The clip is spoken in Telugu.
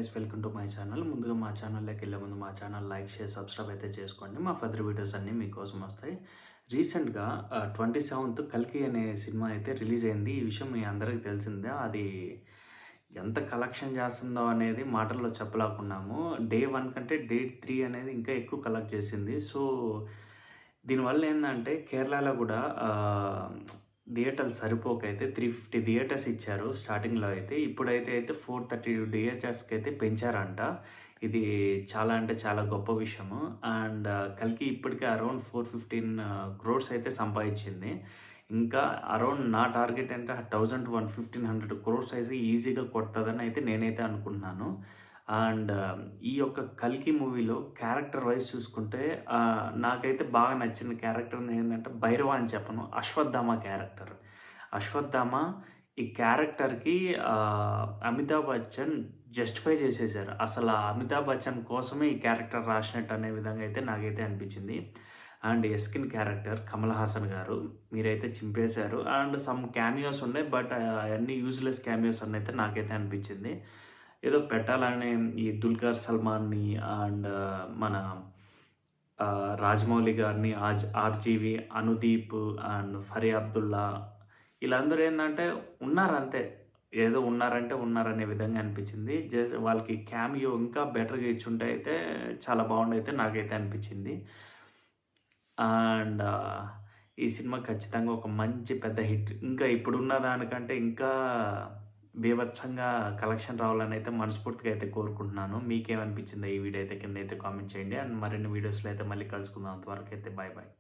Guys, welcome to my channel. ముందుగా మా ఛానల్లోకి వెళ్ళే ముందు మా ఛానల్ లైక్, షేర్, సబ్స్క్రైబ్ అయితే చేసుకోండి. మా ఫర్దర్ వీడియోస్ అన్నీ మీకోసం వస్తాయి. రీసెంట్‌గా 27థ్ 'కల్కి' అనే సినిమా అయితే రిలీజ్ అయింది. ఈ విషయం మీ అందరికీ తెలిసిందే. అది ఎంత కలెక్షన్ చేస్తుందో అనేది మాటల్లో చెప్పలేకున్నాము. డే 1 కంటే డే 3 అనేది ఇంకా ఎక్కువ కలెక్ట్ చేసింది. సో, దీనివల్ల ఏందంటే కేరళలో కూడా థియేటర్లు సరిపోకైతే 350 థియేటర్స్ ఇచ్చారు స్టార్టింగ్‌లో అయితే. ఇప్పుడైతే 432 థియేటర్స్‌కి అయితే పెంచారంట. ఇది చాలా అంటే చాలా గొప్ప విషయము. అండ్ 'కల్కి' ఇప్పటికే అరౌండ్ 415 క్రోర్స్ అయితే సంపాదించింది. ఇంకా అరౌండ్ నా టార్గెట్ అంటే 1000-1500 క్రోర్స్ అయితే ఈజీగా కొడతదని అయితే నేనైతే అనుకుంటున్నాను. అండ్ ఈ యొక్క 'కల్కి' మూవీలో క్యారెక్టర్ వైస్ చూసుకుంటే నాకైతే బాగా నచ్చిన క్యారెక్టర్ ఏందంటే భైరవ అని చెప్పను. అశ్వత్థామ క్యారెక్టర్. అశ్వత్థామ ఈ క్యారెక్టర్‌కి అమితాబ్ బచ్చన్ జస్టిఫై చేసేసారు. అసల అమితాబ్ బచ్చన్ కోసమే ఈ క్యారెక్టర్ రాసినట్టు అనే విధంగా అయితే నాకైతే అనిపించింది. అండ్ యస్కిన్ క్యారెక్టర్ కమల్ హాసన్ గారు మీరైతే చింపేశారు. అండ్ సమ్ క్యామియోస్ ఉన్నాయి. బట్ అయన్నీ యూజ్‌లెస్ క్యామియోస్ అని అయితే నాకైతే అనిపించింది. ఏదో పెట్టాలని ఈ 'దుల్కర్ సల్మాన్‌ని' అండ్ మన 'రాజమౌళి' గారిని, 'ఆర్‌జీవి', 'అనుదీప్' అండ్ 'ఫరి అబ్దుల్లా' ఈళ్ళందరూ ఏందంటే ఉన్నారంతే. ఏదో ఉన్నారంటే ఉన్నారనే విధంగా అనిపించింది. వాళ్ళకి క్యామియో ఇంకా బెటర్‌గా ఇచ్చుంటే అయితే చాలా బాగుండైతే నాకైతే అనిపించింది. అండ్ ఈ సినిమా ఖచ్చితంగా ఒక మంచి పెద్ద హిట్. ఇంకా ఇప్పుడున్న దానికంటే ఇంకా బీభత్సంగా కలెక్షన్ రావాలని అయితే మనస్ఫూర్తిగా అయితే కోరుకుంటున్నాను. మీకేమనిపించిందో ఈ వీడియో అయితే కింద అయితే కామెంట్ చేయండి. అండ్ మరిన్ని వీడియోస్‌లో అయితే మళ్ళీ కలుసుకుందాం. అంతవరకు అయితే బాయ్ బాయ్.